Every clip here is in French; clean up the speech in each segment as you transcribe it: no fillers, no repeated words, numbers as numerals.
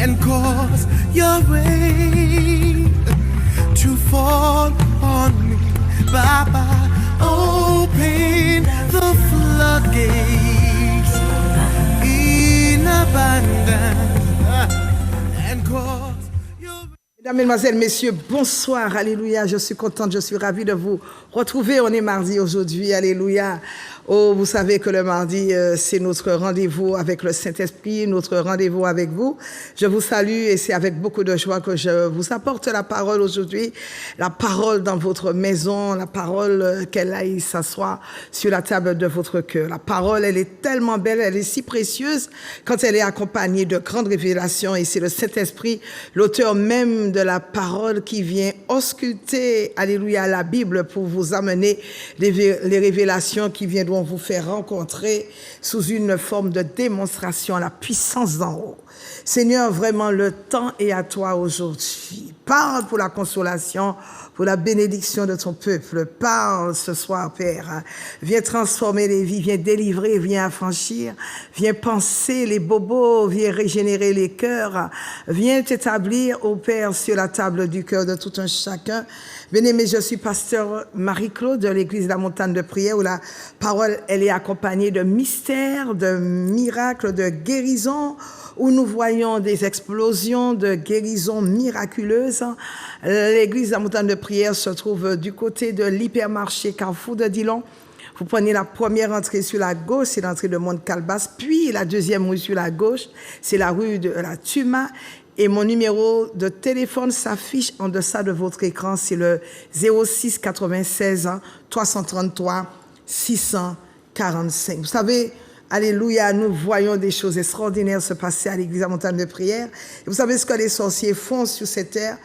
and cause your rain to fall on me. Baba, open the floodgates in abundance and cause your... Mesdames, Mesdemoiselles, Messieurs, bonsoir, alléluia, je suis contente, je suis ravie de vous retrouver, on est mardi aujourd'hui, alléluia. Oh, vous savez que le mardi, c'est notre rendez-vous avec le Saint-Esprit, notre rendez-vous avec vous. Je vous salue et c'est avec beaucoup de joie que je vous apporte la parole aujourd'hui, la parole dans votre maison, la parole qu'elle aille s'asseoir sur la table de votre cœur. La parole, elle est tellement belle, elle est si précieuse quand elle est accompagnée de grandes révélations et c'est le Saint-Esprit, l'auteur même de la parole qui vient ausculter, alléluia, la Bible pour vous amener les révélations qui viendront vous faire rencontrer sous une forme de démonstration la puissance d'en haut. Seigneur, vraiment, le temps est à toi aujourd'hui. Parle pour la consolation, pour la bénédiction de ton peuple. Parle ce soir, Père. Viens transformer les vies, viens délivrer, viens affranchir, viens penser les bobos, viens régénérer les cœurs, viens t'établir, ô Père, sur la table du cœur de tout un chacun. Bien-aimé, je suis pasteur Marie-Claude de l'église de la Montagne de Prière où la parole, elle est accompagnée de mystères, de miracles, de guérisons, où nous voyons des explosions de guérisons miraculeuses. L'église de la Montagne de Prière se trouve du côté de l'hypermarché Carrefour de Dillon. Vous prenez la première entrée sur la gauche, c'est l'entrée de Mont-Calbas, puis la deuxième rue sur la gauche, c'est la rue de la Tuma. Et mon numéro de téléphone s'affiche en deçà de votre écran, c'est le 06 96 333 645. Vous savez, alléluia, nous voyons des choses extraordinaires se passer à l'église de la Montagne de Prière. Et vous savez ce que les sorciers font sur cette terre?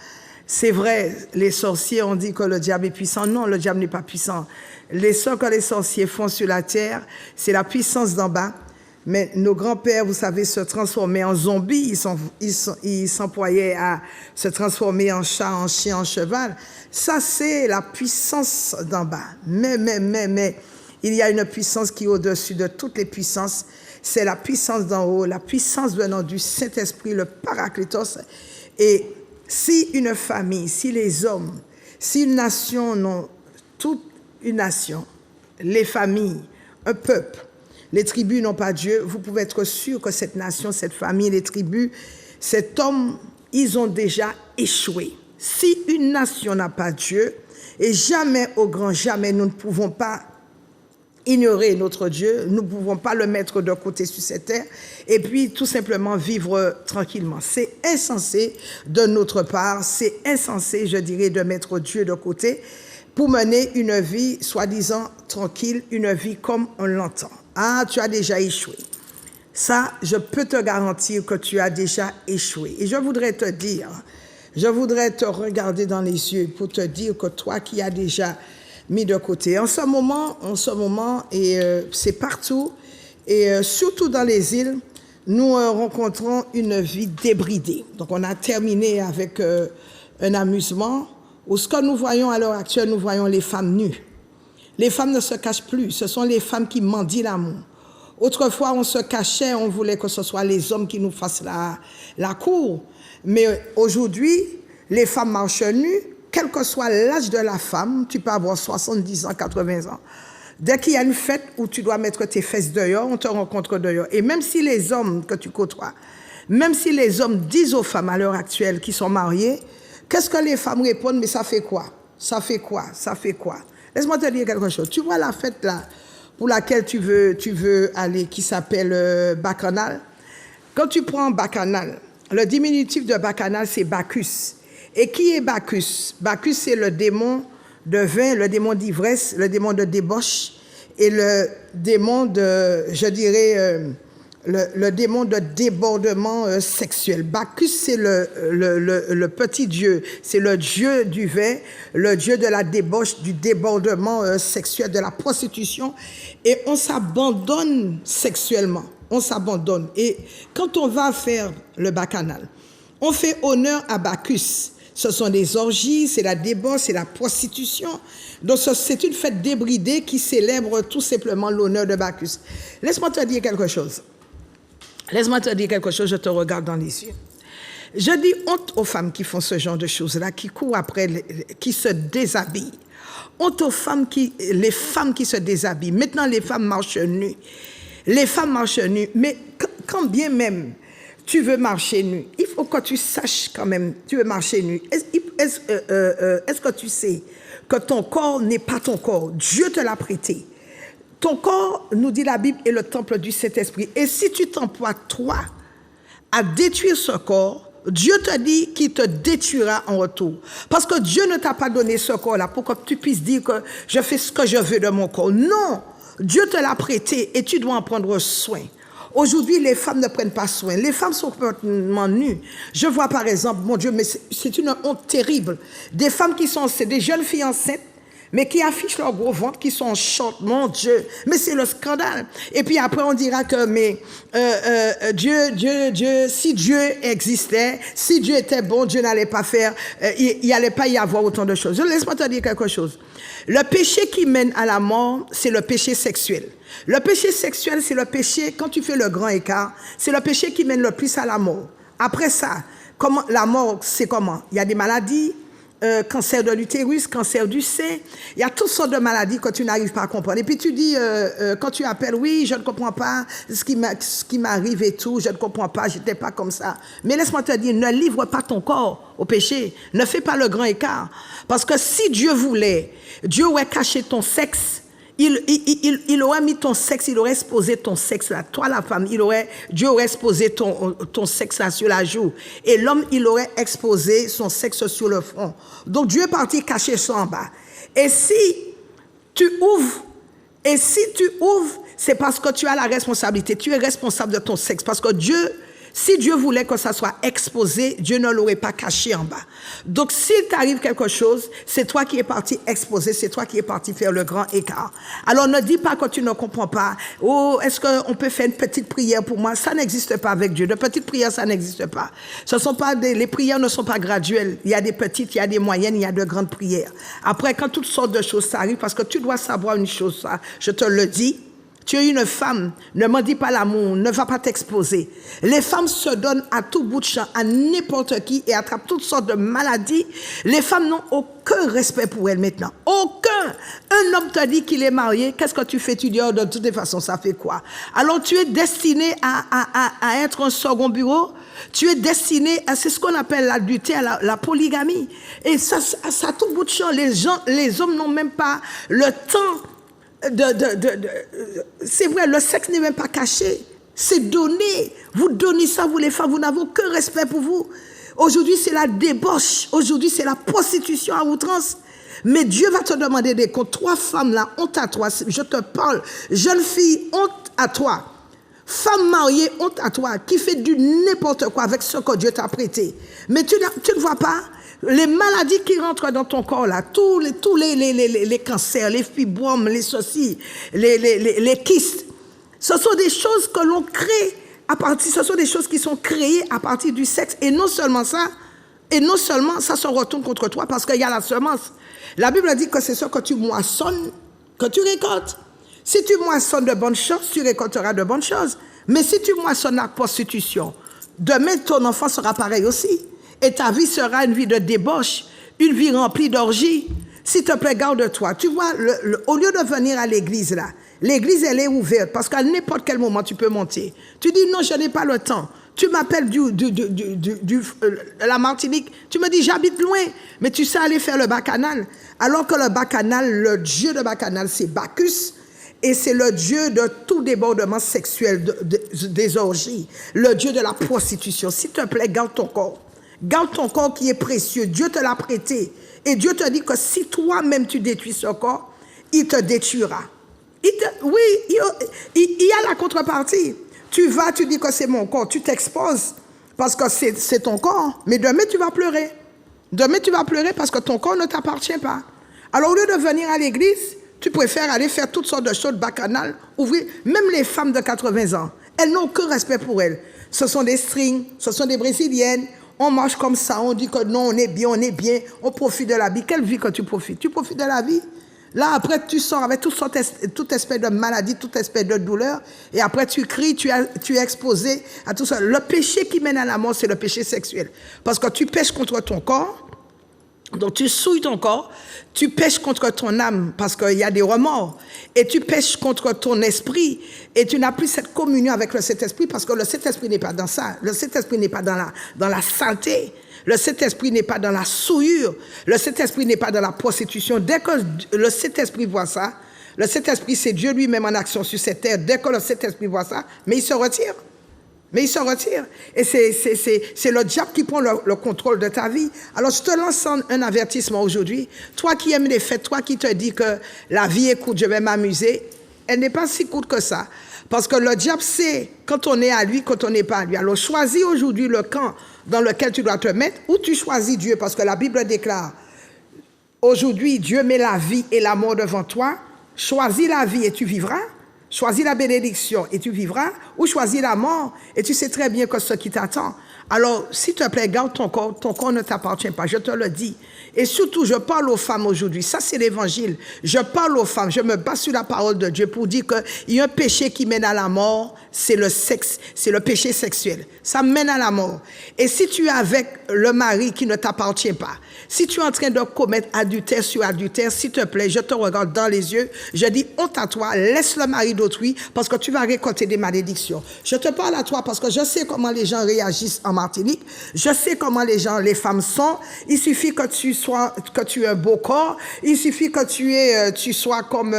C'est vrai, les sorciers ont dit que le diable est puissant. Non, le diable n'est pas puissant. Ce que les sorciers font sur la terre, c'est la puissance d'en bas. Mais nos grands-pères, vous savez, se transformaient en zombies. Ils s'employaient à se transformer en chat, en chien, en cheval. Ça, c'est la puissance d'en bas. Mais, il y a une puissance qui est au-dessus de toutes les puissances. C'est la puissance d'en haut, la puissance venant du Saint-Esprit, le Paraclétos. Et si une famille, si les hommes, si une nation, non, toute une nation, les familles, un peuple, les tribus n'ont pas Dieu, vous pouvez être sûr que cette nation, cette famille, les tribus, cet homme, ils ont déjà échoué. Si une nation n'a pas Dieu, et jamais, au grand jamais, nous ne pouvons pas ignorer notre Dieu, nous ne pouvons pas le mettre de côté sur cette terre, et puis tout simplement vivre tranquillement. C'est insensé de notre part, c'est insensé, je dirais, de mettre Dieu de côté pour mener une vie soi-disant tranquille, une vie comme on l'entend. Ah, tu as déjà échoué. Ça, je peux te garantir que tu as déjà échoué. Et je voudrais te dire, je voudrais te regarder dans les yeux pour te dire que toi qui as déjà mis de côté. En ce moment, et c'est partout, et surtout dans les îles, nous rencontrons une vie débridée. Donc on a terminé avec un amusement où ce que nous voyons à l'heure actuelle, nous voyons les femmes nues. Les femmes ne se cachent plus, ce sont les femmes qui mendient l'amour. Autrefois, on se cachait, on voulait que ce soit les hommes qui nous fassent la cour. Mais aujourd'hui, les femmes marchent nues, quel que soit l'âge de la femme, tu peux avoir 70 ans, 80 ans. Dès qu'il y a une fête où tu dois mettre tes fesses dehors, on te rencontre dehors. Et même si les hommes que tu côtoies, même si les hommes disent aux femmes à l'heure actuelle qui sont mariées, qu'est-ce que les femmes répondent? Mais ça fait quoi? Ça fait quoi? Ça fait quoi? Laisse-moi te dire quelque chose. Tu vois la fête là pour laquelle tu veux aller, qui s'appelle Bacchanal. Quand tu prends Bacchanal, le diminutif de Bacchanal, c'est Bacchus. Et qui est Bacchus? Bacchus, c'est le démon de vin, le démon d'ivresse, le démon de débauche et le démon de, je dirais, le démon de débordement sexuel. Bacchus, c'est le petit dieu, c'est le dieu du vin, le dieu de la débauche, du débordement sexuel, de la prostitution. Et on s'abandonne sexuellement, on s'abandonne. Et quand on va faire le bacchanal, on fait honneur à Bacchus. Ce sont des orgies, c'est la débauche, c'est la prostitution. Donc c'est une fête débridée qui célèbre tout simplement l'honneur de Bacchus. Laisse-moi te dire quelque chose. Laisse-moi te dire quelque chose, je te regarde dans les yeux. Je dis honte aux femmes qui font ce genre de choses-là, qui courent après, qui se déshabillent. Honte aux femmes les femmes qui se déshabillent. Maintenant, les femmes marchent nues. Les femmes marchent nues. Mais quand bien même tu veux marcher nu, il faut que tu saches quand même, tu veux marcher nu. Est-ce que tu sais que ton corps n'est pas ton corps? Dieu te l'a prêté. Ton corps, nous dit la Bible, est le temple du Saint-Esprit. Et si tu t'emploies, toi, à détruire ce corps, Dieu te dit qu'il te détruira en retour. Parce que Dieu ne t'a pas donné ce corps-là pour que tu puisses dire que je fais ce que je veux de mon corps. Non, Dieu te l'a prêté et tu dois en prendre soin. Aujourd'hui, les femmes ne prennent pas soin. Les femmes sont complètement nues. Je vois par exemple, mon Dieu, mais c'est une honte terrible. Des femmes qui sont enceintes, des jeunes filles enceintes, mais qui affichent leur gros ventre, qui sont en short, mon Dieu. Mais c'est le scandale. Et puis après, on dira que, mais Dieu, si Dieu existait, si Dieu était bon, Dieu n'allait pas faire, il n'allait pas y avoir autant de choses. Laisse-moi te dire quelque chose. Le péché qui mène à la mort, c'est le péché sexuel. Le péché sexuel, c'est le péché, quand tu fais le grand écart, c'est le péché qui mène le plus à la mort. Après ça, la mort, c'est comment? Il y a des maladies, cancer de l'utérus, cancer du sein, il y a toutes sortes de maladies que tu n'arrives pas à comprendre. Et puis tu dis, quand tu appelles, oui, je ne comprends pas ce qui m'arrive et tout, je ne comprends pas, je n'étais pas comme ça. Mais laisse-moi te dire, ne livre pas ton corps au péché, ne fais pas le grand écart. Parce que si Dieu voulait, Dieu aurait caché ton sexe, il aurait mis ton sexe, il aurait exposé ton sexe là. Toi, la femme, Dieu aurait exposé ton sexe là sur la joue. Et l'homme, il aurait exposé son sexe sur le front. Donc, Dieu est parti cacher ça en bas. Et si tu ouvres, c'est parce que tu as la responsabilité. Tu es responsable de ton sexe. Parce que si Dieu voulait que ça soit exposé, Dieu ne l'aurait pas caché en bas. Donc, s'il t'arrive quelque chose, c'est toi qui es parti exposer, c'est toi qui es parti faire le grand écart. Alors, ne dis pas que tu ne comprends pas. Oh, est-ce qu'on peut faire une petite prière pour moi? Ça n'existe pas avec Dieu. De petites prières, ça n'existe pas. Les prières ne sont pas graduelles. Il y a des petites, il y a des moyennes, il y a de grandes prières. Après, quand toutes sortes de choses s'arrivent, parce que tu dois savoir une chose, ça, je te le dis, tu es une femme, ne m'en dis pas l'amour, ne va pas t'exposer. Les femmes se donnent à tout bout de champ, à n'importe qui et attrapent toutes sortes de maladies. Les femmes n'ont aucun respect pour elles maintenant. Aucun. Un homme te dit qu'il est marié, qu'est-ce que tu fais? Tu dis, oh, de toutes les façons, ça fait quoi? Alors tu es destiné à être un second bureau. Tu es destiné à, c'est ce qu'on appelle l'adultère, la polygamie. Et ça, à tout bout de champ, les hommes n'ont même pas le temps c'est vrai, le sexe n'est même pas caché, c'est donné. Vous donnez ça, vous les femmes, vous n'avez aucun respect pour vous. Aujourd'hui, c'est la débauche, aujourd'hui, c'est la prostitution à outrance. Mais Dieu va te demander des comptes. 3 femmes là, honte à toi, je te parle. Jeune fille, honte à toi. Femme mariée, honte à toi, qui fait du n'importe quoi avec ce que Dieu t'a prêté. Mais tu ne vois pas les maladies qui rentrent dans ton corps là, tous les cancers, les fibromes, les ceci, les kystes, ce sont des choses que l'on crée ce sont des choses qui sont créées à partir du sexe. Et non seulement ça se retourne contre toi parce qu'il y a la semence. La Bible dit que c'est ce que tu moissonnes que tu récoltes. Si tu moissonnes de bonnes choses, tu récolteras de bonnes choses. Mais si tu moissonnes la prostitution, demain ton enfant sera pareil aussi. Et ta vie sera une vie de débauche, une vie remplie d'orgies. S'il te plaît, garde-toi. Tu vois, au lieu de venir à l'église là, l'église elle est ouverte parce qu'à n'importe quel moment tu peux monter. Tu dis non, je n'ai pas le temps. Tu m'appelles la Martinique. Tu me dis j'habite loin, mais tu sais aller faire le bacchanal. Alors que le bacchanal, le dieu de bacchanal, c'est Bacchus. Et c'est le dieu de tout débordement sexuel, des orgies. Le dieu de la prostitution. S'il te plaît, garde ton corps. Garde ton corps qui est précieux. Dieu te l'a prêté. Et Dieu te dit que si toi-même tu détruis ce corps, il te détruira. Il y a la contrepartie. Tu vas, tu dis que c'est mon corps. Tu t'exposes parce que c'est ton corps. Mais demain, tu vas pleurer. Demain, tu vas pleurer parce que ton corps ne t'appartient pas. Alors, au lieu de venir à l'église, tu préfères aller faire toutes sortes de choses bacchanales, ouvrir. Même les femmes de 80 ans, elles n'ont aucun respect pour elles. Ce sont des strings, ce sont des brésiliennes. On marche comme ça, on dit que non, on est bien, on profite de la vie. Quelle vie que tu profites? Tu profites de la vie? Là, après, tu sors avec tout espèce de maladie, tout espèce de douleur, et après, tu cries, tu es exposé à tout ça. Le péché qui mène à la mort, c'est le péché sexuel. Parce que tu pèches contre ton corps, donc tu souilles ton corps, tu pèches contre ton âme, parce qu'il y a des remords, et tu pèches contre ton esprit, et tu n'as plus cette communion avec le Saint-Esprit, parce que le Saint-Esprit n'est pas dans ça. Le Saint-Esprit n'est pas dans la saleté. Le Saint-Esprit n'est pas dans la souillure. Le Saint-Esprit n'est pas dans la prostitution. Dès que le Saint-Esprit voit ça, le Saint-Esprit, c'est Dieu lui-même en action sur cette terre. Dès que le Saint-Esprit voit ça, mais il se retire. Mais il se retire. Et c'est le diable qui prend le contrôle de ta vie. Alors, je te lance un avertissement aujourd'hui. Toi qui aimes les fêtes, toi qui te dis que la vie est courte, je vais m'amuser, elle n'est pas si courte que ça. Parce que le diable sait quand on est à lui, quand on n'est pas à lui. Alors, choisis aujourd'hui le camp dans lequel tu dois te mettre, ou tu choisis Dieu, parce que la Bible déclare, aujourd'hui, Dieu met la vie et la mort devant toi. Choisis la vie et tu vivras. Choisis la bénédiction et tu vivras, ou choisis la mort et tu sais très bien que ce qui t'attend. Alors, s'il te plaît, garde ton corps ne t'appartient pas, je te le dis. Et surtout, je parle aux femmes aujourd'hui, ça c'est l'évangile. Je parle aux femmes, je me base sur la parole de Dieu pour dire qu'il y a un péché qui mène à la mort, c'est le sexe, c'est le péché sexuel. Ça mène à la mort. Et si tu es avec le mari qui ne t'appartient pas, si tu es en train de commettre adultère sur adultère, s'il te plaît, je te regarde dans les yeux, je dis honte à toi, laisse le mari d'autrui parce que tu vas récolter des malédictions. Je te parle à toi parce que je sais comment les gens réagissent en Martinique, je sais comment les femmes sont. Il suffit que tu aies un beau corps, il suffit que tu sois comme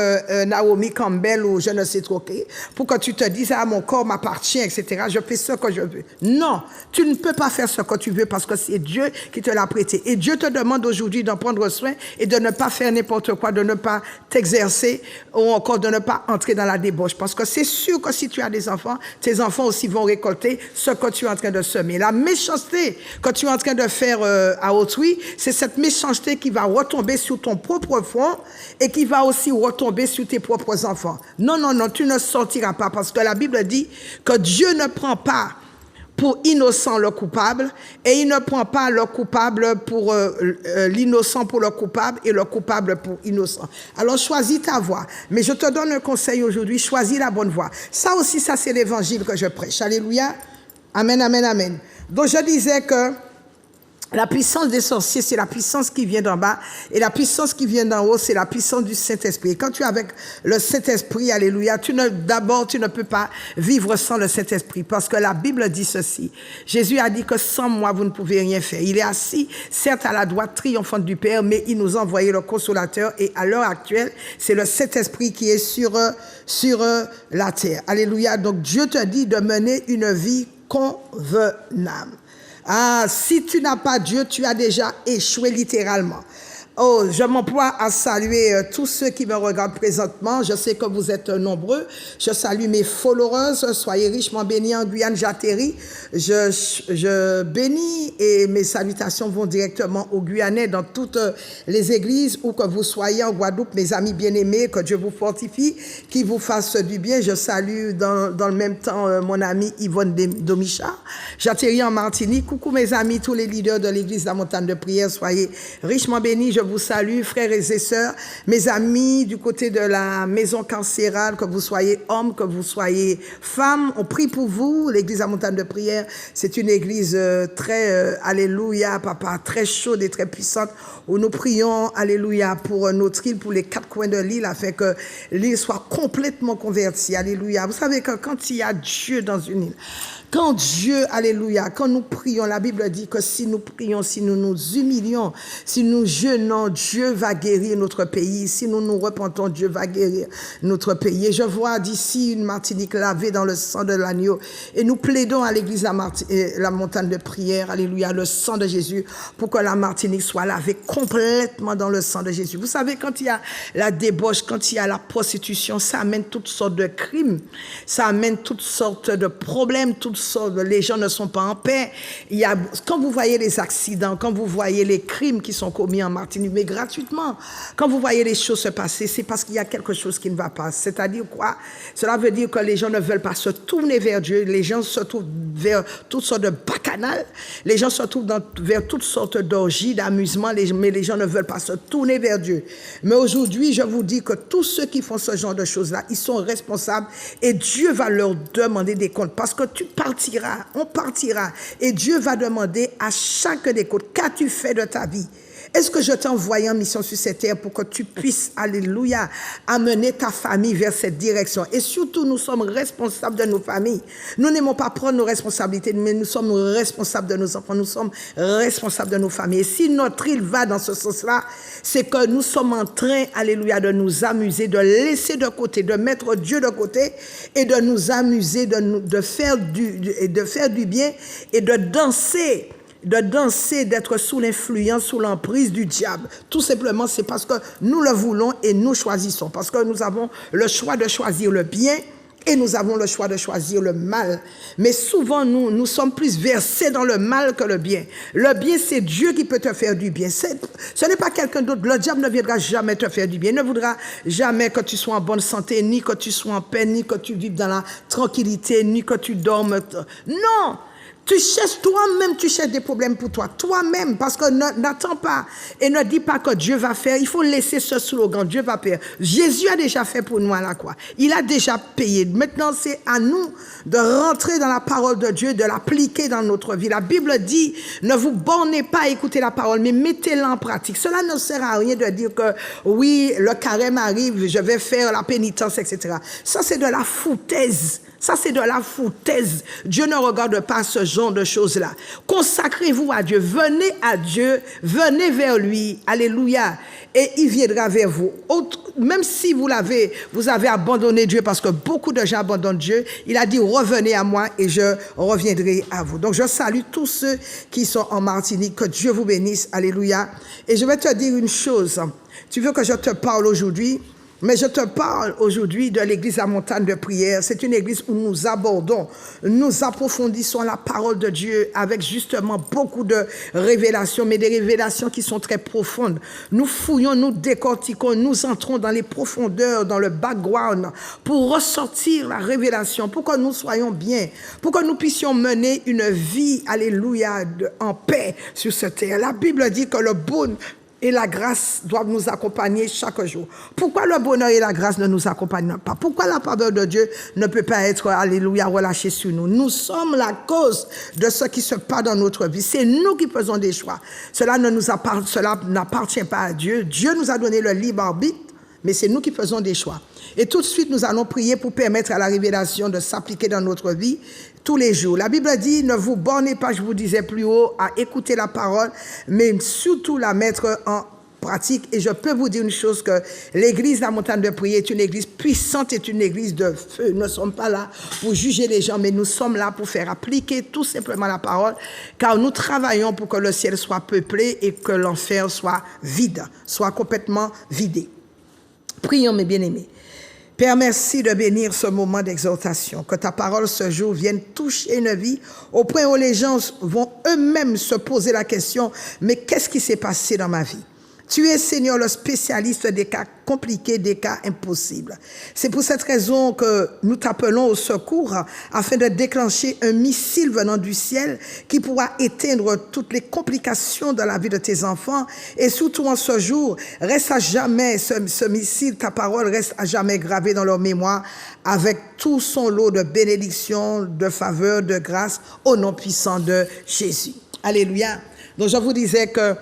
Naomi Campbell ou je ne sais trop qui, pour que tu te dises ah mon corps m'appartient, etc. Je fais ce que je veux. Non, tu ne peux pas faire ce que tu veux parce que c'est Dieu qui te l'a prêté. Et Dieu te demande aujourd'hui d'en prendre soin et de ne pas faire n'importe quoi, de ne pas t'exercer ou encore de ne pas entrer dans la débauche. Parce que c'est sûr que si tu as des enfants, tes enfants aussi vont récolter ce que tu es en train de semer. La méchanceté que tu es en train de faire à autrui, c'est cette méchanceté qui va retomber sur ton propre front et qui va aussi retomber sur tes propres enfants. Non, non, non, tu ne sortiras pas parce que la Bible dit que Dieu ne prend pas pour innocent le coupable, et il ne prend pas le coupable pour l'innocent pour le coupable et le coupable pour innocent. Alors choisis ta voie. Mais je te donne un conseil aujourd'hui, choisis la bonne voie. Ça aussi, ça c'est l'évangile que je prêche. Alléluia. Amen, amen, amen. Donc je disais que la puissance des sorciers, c'est la puissance qui vient d'en bas. Et la puissance qui vient d'en haut, c'est la puissance du Saint-Esprit. Et quand tu es avec le Saint-Esprit, alléluia, d'abord, tu ne peux pas vivre sans le Saint-Esprit. Parce que la Bible dit ceci. Jésus a dit que sans moi, vous ne pouvez rien faire. Il est assis, certes, à la droite triomphante du Père, mais il nous a envoyé le Consolateur. Et à l'heure actuelle, c'est le Saint-Esprit qui est sur la terre. Alléluia. Donc, Dieu te dit de mener une vie convenable. Ah, si tu n'as pas Dieu, tu as déjà échoué littéralement. Oh, je m'emploie à saluer tous ceux qui me regardent présentement. Je sais que vous êtes nombreux. Je salue mes followers. Soyez richement bénis en Guyane, j'atterris. Je bénis et mes salutations vont directement aux Guyanais dans toutes les églises où que vous soyez en Guadeloupe, mes amis bien-aimés, que Dieu vous fortifie, qu'il vous fasse du bien. Je salue dans le même temps mon amie Yvonne Domicha. J'atterris en Martinique. Coucou mes amis, tous les leaders de l'église de la montagne de prière. Soyez richement bénis. Je vous salue, frères et sœurs, mes amis du côté de la maison carcérale, que vous soyez hommes, que vous soyez femmes, on prie pour vous. L'église de la montagne de prière, c'est une église très, alléluia, papa, très chaude et très puissante, où nous prions, alléluia, pour notre île, pour les 4 coins de l'île, afin que l'île soit complètement convertie, alléluia. Vous savez que quand il y a Dieu dans une île, quand Dieu, alléluia, quand nous prions, la Bible dit que si nous prions, si nous nous humilions, si nous jeûnons, Dieu va guérir notre pays. Si nous nous repentons, Dieu va guérir notre pays. Et je vois d'ici une Martinique lavée dans le sang de l'agneau. Et nous plaidons à l'église la montagne de prière, alléluia, le sang de Jésus, pour que la Martinique soit lavée complètement dans le sang de Jésus. Vous savez, quand il y a la débauche, quand il y a la prostitution, ça amène toutes sortes de crimes, ça amène toutes sortes de problèmes, toutes sortes, les gens ne sont pas en paix. Quand vous voyez les accidents, quand vous voyez les crimes qui sont commis en Martinique, mais gratuitement, quand vous voyez les choses se passer, c'est parce qu'il y a quelque chose qui ne va pas. C'est-à-dire quoi? Cela veut dire que les gens ne veulent pas se tourner vers Dieu, les gens se tournent vers toutes sortes de bacchanales, les gens se tournent vers toutes sortes d'orgies, d'amusements, mais les gens ne veulent pas se tourner vers Dieu. Mais aujourd'hui, je vous dis que tous ceux qui font ce genre de choses-là, ils sont responsables et Dieu va leur demander des comptes parce que tu partiras, on partira et Dieu va demander à chacun des comptes, qu'as-tu fait de ta vie? Est-ce que je t'ai envoyé en mission sur cette terre pour que tu puisses, alléluia, amener ta famille vers cette direction? Et surtout, nous sommes responsables de nos familles. Nous n'aimons pas prendre nos responsabilités, mais nous sommes responsables de nos enfants, nous sommes responsables de nos familles. Et si notre île va dans ce sens-là, c'est que nous sommes en train, alléluia, de nous amuser, de laisser de côté, de mettre Dieu de côté et de nous amuser, de faire du bien et de danser, d'être sous l'influence, sous l'emprise du diable. Tout simplement, c'est parce que nous le voulons et nous choisissons. Parce que nous avons le choix de choisir le bien et nous avons le choix de choisir le mal. Mais souvent, nous sommes plus versés dans le mal que le bien. Le bien, c'est Dieu qui peut te faire du bien. Ce n'est pas quelqu'un d'autre. Le diable ne viendra jamais te faire du bien. Il ne voudra jamais que tu sois en bonne santé, ni que tu sois en paix, ni que tu vives dans la tranquillité, ni que tu dormes. Non! Tu cherches toi-même, tu cherches des problèmes pour toi, toi-même, parce que n'attends pas et ne dis pas que Dieu va faire. Il faut laisser ce slogan, Dieu va faire. Jésus a déjà fait pour nous à la croix. Il a déjà payé. Maintenant, c'est à nous de rentrer dans la parole de Dieu, de l'appliquer dans notre vie. La Bible dit, ne vous bornez pas à écouter la parole, mais mettez-la en pratique. Cela ne sert à rien de dire que oui, le carême arrive, je vais faire la pénitence, etc. Ça, c'est de la foutaise. Ça, c'est de la foutaise. Dieu ne regarde pas ce genre de choses-là. Consacrez-vous à Dieu. Venez à Dieu. Venez vers lui. Alléluia. Et il viendra vers vous. Même si vous avez abandonné Dieu, parce que beaucoup de gens abandonnent Dieu, il a dit, revenez à moi et je reviendrai à vous. Donc, je salue tous ceux qui sont en Martinique. Que Dieu vous bénisse. Alléluia. Et je vais te dire une chose. Tu veux que je te parle aujourd'hui? Mais je te parle aujourd'hui de l'église à montagne de prière. C'est une église où nous abordons, nous approfondissons la parole de Dieu avec justement beaucoup de révélations, mais des révélations qui sont très profondes. Nous fouillons, nous décortiquons, nous entrons dans les profondeurs, dans le background pour ressortir la révélation, pour que nous soyons bien, pour que nous puissions mener une vie, alléluia, en paix sur cette terre. La Bible dit que le bonheur et la grâce doivent nous accompagner chaque jour. Pourquoi le bonheur et la grâce ne nous accompagnent pas? Pourquoi la parole de Dieu ne peut pas être, alléluia, relâchée sur nous? Nous sommes la cause de ce qui se passe dans notre vie. C'est nous qui faisons des choix. Cela n'appartient pas à Dieu. Dieu nous a donné le libre arbitre, mais c'est nous qui faisons des choix. Et tout de suite, nous allons prier pour permettre à la révélation de s'appliquer dans notre vie tous les jours. La Bible dit, ne vous bornez pas, je vous disais plus haut, à écouter la parole, mais surtout la mettre en pratique. Et je peux vous dire une chose, que l'église La Montagne de Prière est une église puissante, est une église de feu. Nous ne sommes pas là pour juger les gens, mais nous sommes là pour faire appliquer tout simplement la parole, car nous travaillons pour que le ciel soit peuplé et que l'enfer soit vide, soit complètement vidé. Prions, mes bien-aimés. Père, merci de bénir ce moment d'exhortation, que ta parole ce jour vienne toucher une vie au point où les gens vont eux-mêmes se poser la question, mais qu'est-ce qui s'est passé dans ma vie? Tu es, Seigneur, le spécialiste des cas compliqués, des cas impossibles. C'est pour cette raison que nous t'appelons au secours afin de déclencher un missile venant du ciel qui pourra éteindre toutes les complications de la vie de tes enfants. Et surtout en ce jour, reste à jamais ce missile, ta parole reste à jamais gravée dans leur mémoire avec tout son lot de bénédictions, de faveurs, de grâce au nom puissant de Jésus. Alléluia. Donc je vous disais que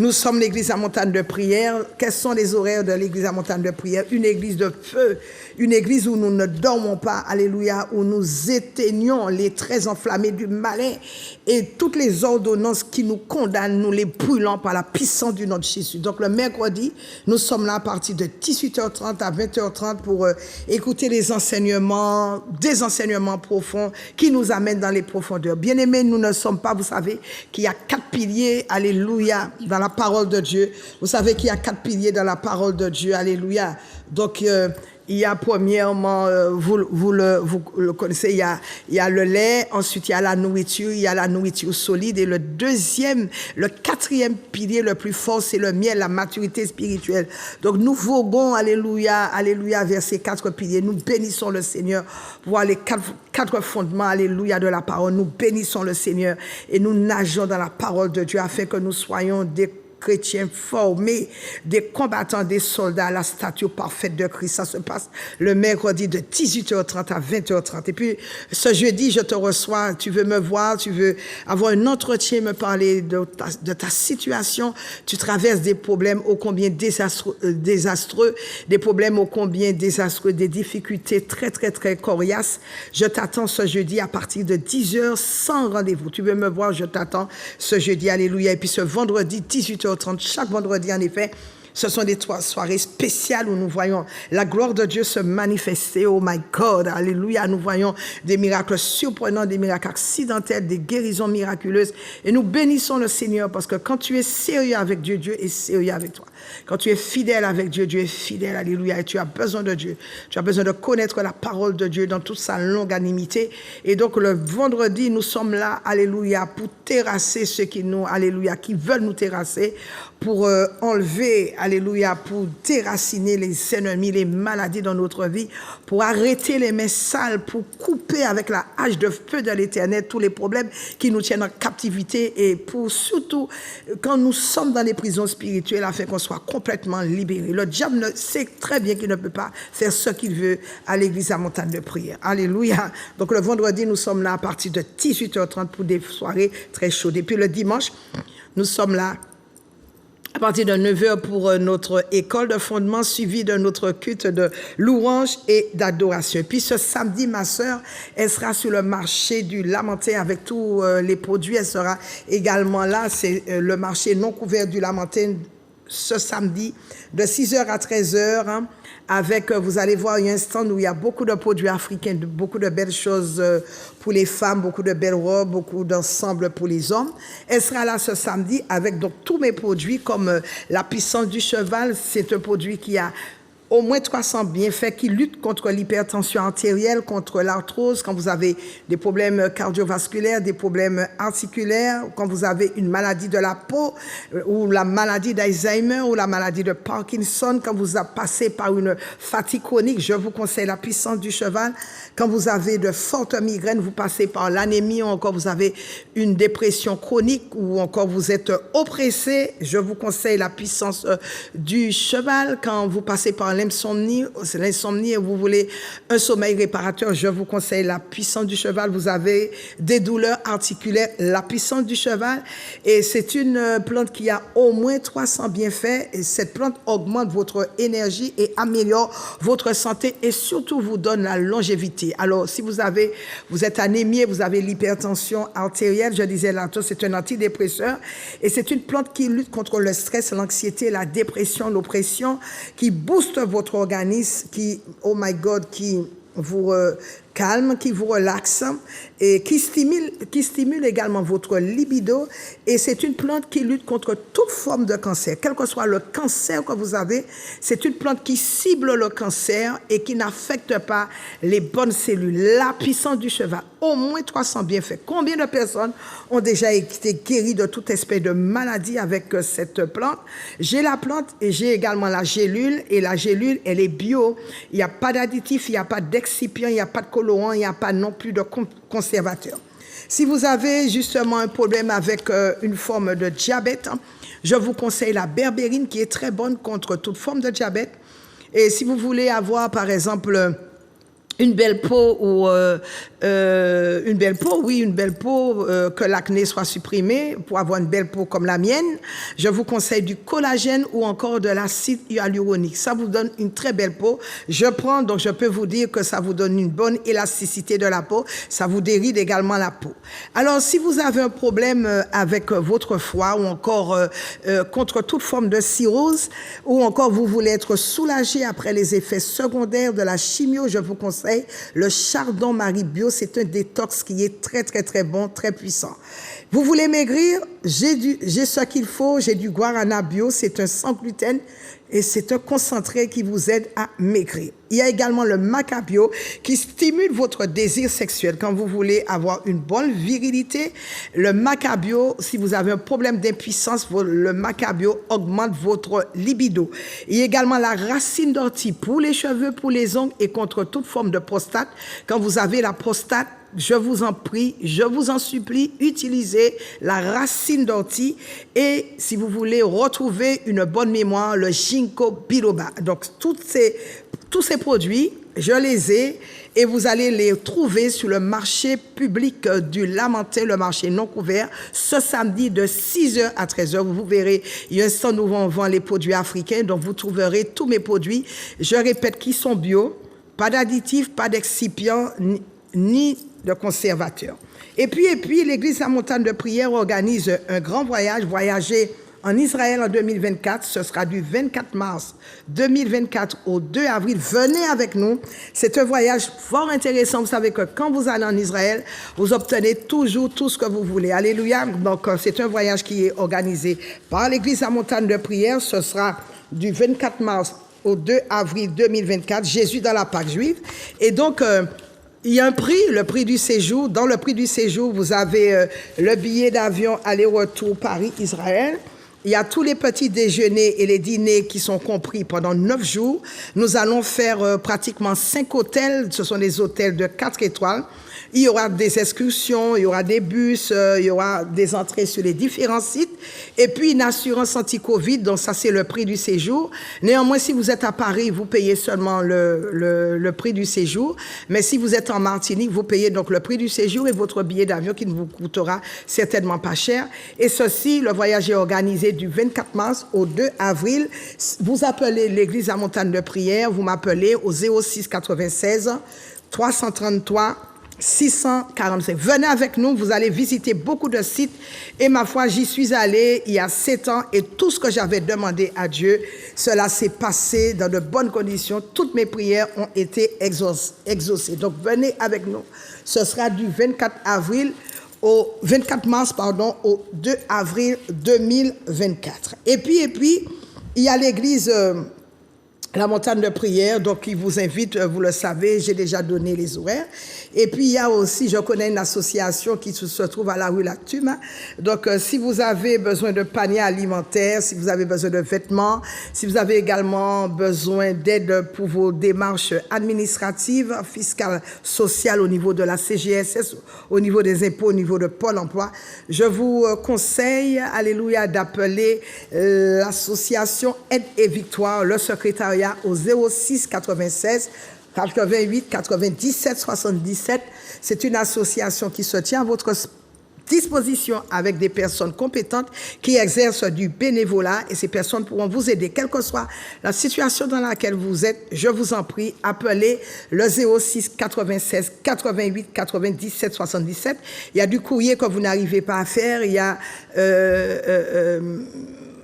nous sommes l'église à montagne de prière. Quels sont les horaires de l'église à montagne de prière? Une église de feu, une église où nous ne dormons pas, alléluia, où nous éteignons les traits enflammés du malin et toutes les ordonnances qui nous condamnent, nous les brûlons par la puissance du nom de Jésus. Donc le mercredi, nous sommes là à partir de 18h30 à 20h30 pour écouter des enseignements profonds qui nous amènent dans les profondeurs. Bien-aimés, nous ne sommes pas, vous savez, qu'il y a 4 piliers, alléluia, dans la parole de Dieu. Vous savez qu'il y a 4 piliers dans la parole de Dieu, alléluia. Donc, il y a premièrement, vous le connaissez, il y a le lait, ensuite il y a la nourriture solide, et le quatrième pilier le plus fort, c'est le miel, la maturité spirituelle. Donc nous voguons, alléluia, vers ces 4 piliers. Nous bénissons le Seigneur pour voir les quatre fondements, alléluia, de la parole. Nous bénissons le Seigneur et nous nageons dans la parole de Dieu afin que nous soyons des chrétiens formés, des combattants, des soldats à la stature parfaite de Christ. Ça se passe le mercredi de 18h30 à 20h30. Et puis, ce jeudi, je te reçois, tu veux me voir, tu veux avoir un entretien, me parler de ta situation. Tu traverses des problèmes ô combien désastreux, des problèmes ô combien désastreux, des difficultés très, très, très coriaces. Je t'attends ce jeudi à partir de 10h sans rendez-vous. Tu veux me voir, je t'attends ce jeudi, alléluia. Et puis ce vendredi, 18h30, chaque vendredi, en effet, ce sont des soirées spéciales où nous voyons la gloire de Dieu se manifester. Oh my God, alléluia. Nous voyons des miracles surprenants, des miracles accidentels, des guérisons miraculeuses. Et nous bénissons le Seigneur parce que quand tu es sérieux avec Dieu, Dieu est sérieux avec toi. Quand tu es fidèle avec Dieu, Dieu est fidèle, alléluia. Et tu as besoin de Dieu. Tu as besoin de connaître la parole de Dieu dans toute sa longanimité. Et donc le vendredi, nous sommes là, alléluia, pour terrasser ceux qui veulent nous terrasser, pour enlever, alléluia, pour déraciner les ennemis, les maladies dans notre vie, pour arrêter les mains sales, pour couper avec la hache de feu de l'Éternel tous les problèmes qui nous tiennent en captivité, et pour surtout, quand nous sommes dans les prisons spirituelles, afin qu'on soit complètement libérés. Le diable sait très bien qu'il ne peut pas faire ce qu'il veut à l'église à Montagne de Prière. Alléluia. Donc le vendredi, nous sommes là à partir de 18h30 pour des soirées très chaudes. Et puis le dimanche, nous sommes là à partir de 9h pour notre école de fondement, suivi de notre culte de louange et d'adoration. Puis ce samedi, ma sœur, elle sera sur le marché du Lamentin avec tous les produits. Elle sera également là. C'est le marché non couvert du Lamentin ce samedi de 6h à 13h. Avec, vous allez voir, il y a un stand où il y a beaucoup de produits africains, beaucoup de belles choses pour les femmes, beaucoup de belles robes, beaucoup d'ensembles pour les hommes. Elle sera là ce samedi avec donc tous mes produits comme la puissance du cheval. C'est un produit qui a au moins 300 bienfaits qui luttent contre l'hypertension artérielle, contre l'arthrose, quand vous avez des problèmes cardiovasculaires, des problèmes articulaires, quand vous avez une maladie de la peau, ou la maladie d'Alzheimer, ou la maladie de Parkinson, quand vous passez par une fatigue chronique, je vous conseille la puissance du cheval. Quand vous avez de fortes migraines, vous passez par l'anémie, ou encore vous avez une dépression chronique, ou encore vous êtes oppressé, je vous conseille la puissance du cheval. Quand vous passez par l'insomnie et vous voulez un sommeil réparateur, je vous conseille la puissance du cheval. Vous avez des douleurs articulaires, la puissance du cheval. Et c'est une plante qui a au moins 300 bienfaits. Et cette plante augmente votre énergie et améliore votre santé et surtout vous donne la longévité. Alors, si vous êtes anémié, vous avez l'hypertension artérielle, je disais là, c'est un antidépresseur. Et c'est une plante qui lutte contre le stress, l'anxiété, la dépression, l'oppression, qui booste votre organisme, qui, oh my God, qui vous calme, qui vous relaxe et qui stimule également votre libido. Et c'est une plante qui lutte contre toute forme de cancer. Quel que soit le cancer que vous avez, c'est une plante qui cible le cancer et qui n'affecte pas les bonnes cellules. La puissance du cheval, au moins 300 bienfaits. Combien de personnes ont déjà été guéries de toute espèce de maladie avec cette plante? J'ai la plante et j'ai également la gélule. Et la gélule, elle est bio. Il n'y a pas d'additif, il n'y a pas d'excipient, il n'y a pas de colorant, il n'y a pas non plus de conservateur. Si vous avez justement un problème avec une forme de diabète, je vous conseille la berbérine qui est très bonne contre toute forme de diabète. Et si vous voulez avoir par exemple une belle peau ou une belle peau, que l'acné soit supprimé pour avoir une belle peau comme la mienne, je vous conseille du collagène ou encore de l'acide hyaluronique. Ça vous donne une très belle peau. Je prends, donc je peux vous dire que ça vous donne une bonne élasticité de la peau. Ça vous déride également la peau. Alors, si vous avez un problème avec votre foie ou encore contre toute forme de cirrhose ou encore vous voulez être soulagé après les effets secondaires de la chimio, je vous conseille le chardon-marie bio. C'est un détox qui est très, très, très bon, très puissant. Vous voulez maigrir? J'ai ce qu'il faut. J'ai du guarana bio. C'est un sans gluten. et c'est un concentré qui vous aide à maigrir. Il y a également le macabio qui stimule votre désir sexuel. Quand vous voulez avoir une bonne virilité, le macabio, si vous avez un problème d'impuissance, le macabio augmente votre libido. Il y a également la racine d'ortie pour les cheveux, pour les ongles et contre toute forme de prostate. Quand vous avez la prostate, je vous en prie, je vous en supplie, utilisez la racine d'ortie. Et si vous voulez retrouver une bonne mémoire, le ginkgo biloba. Donc, tous ces produits, je les ai et vous allez les trouver sur le marché public du Lamentin, le marché non couvert, ce samedi de 6h à 13h. Vous verrez, il y a un stand où on vend les produits africains, donc vous trouverez tous mes produits. Je répète, qui sont bio, pas d'additifs, pas d'excipients, ni de conservateurs. Et puis l'Église La Montagne de Prière organise un grand voyage, voyager en Israël en 2024. Ce sera du 24 mars 2024 au 2 avril. Venez avec nous. C'est un voyage fort intéressant. Vous savez que quand vous allez en Israël, vous obtenez toujours tout ce que vous voulez. Alléluia. Donc, c'est un voyage qui est organisé par l'Église La Montagne de Prière. Ce sera du 24 mars au 2 avril 2024. Jésus dans la Pâque juive. Et donc, il y a un prix, le prix du séjour. Dans le prix du séjour, vous avez le billet d'avion aller-retour Paris-Israël. Il y a tous les petits déjeuners et les dîners qui sont compris pendant 9 jours. Nous allons faire pratiquement 5 hôtels. Ce sont des hôtels de 4 étoiles. Il y aura des excursions, il y aura des bus, il y aura des entrées sur les différents sites. Et puis une assurance anti-Covid, donc ça c'est le prix du séjour. Néanmoins, si vous êtes à Paris, vous payez seulement le prix du séjour. Mais si vous êtes en Martinique, vous payez donc le prix du séjour et votre billet d'avion qui ne vous coûtera certainement pas cher. Et ceci, le voyage est organisé du 24 mars au 2 avril. Vous appelez l'Église La Montagne de Prière, vous m'appelez au 06 96 333 645. Venez avec nous, vous allez visiter beaucoup de sites. Et ma foi, j'y suis allée il y a 7 ans et tout ce que j'avais demandé à Dieu, cela s'est passé dans de bonnes conditions. Toutes mes prières ont été exaucées. Donc venez avec nous. Ce sera du 24 mars au 2 avril 2024. Et puis, il y a l'église La Montagne de Prière, donc qui vous invite, vous le savez, j'ai déjà donné les horaires. Et puis il y a aussi, je connais une association qui se trouve à la rue Lactume. Donc si vous avez besoin de paniers alimentaires, si vous avez besoin de vêtements, si vous avez également besoin d'aide pour vos démarches administratives, fiscales, sociales au niveau de la CGSS, au niveau des impôts, au niveau de Pôle emploi, je vous conseille, alléluia, d'appeler l'association Aide et Victoire, le secrétariat au 06 96 88 97 77. C'est une association qui se tient à votre disposition avec des personnes compétentes qui exercent du bénévolat et ces personnes pourront vous aider, quelle que soit la situation dans laquelle vous êtes. Je vous en prie, appelez le 06 96 88 97 77. Il y a du courrier que vous n'arrivez pas à faire, il y a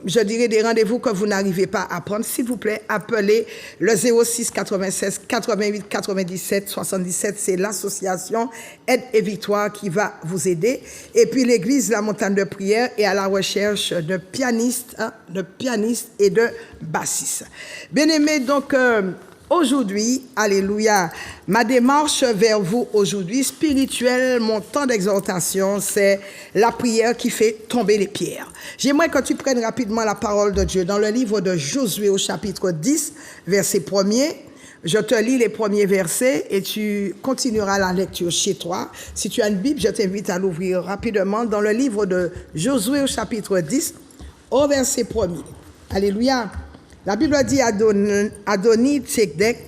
je dirais des rendez-vous que vous n'arrivez pas à prendre. S'il vous plaît, appelez le 06 96 88 97 77. C'est l'association Aide et Victoire qui va vous aider. Et puis l'église La Montagne de Prière est à la recherche de pianistes et de bassistes. Bien-aimés, donc aujourd'hui, alléluia, ma démarche vers vous aujourd'hui, spirituelle, mon temps d'exhortation, c'est la prière qui fait tomber les pierres. J'aimerais que tu prennes rapidement la parole de Dieu dans le livre de Josué au chapitre 10, verset 1er. Je te lis les premiers versets et tu continueras la lecture chez toi. Si tu as une Bible, je t'invite à l'ouvrir rapidement dans le livre de Josué au chapitre 10, au verset 1er. Alléluia. La Bible dit Adoni-Tsédek,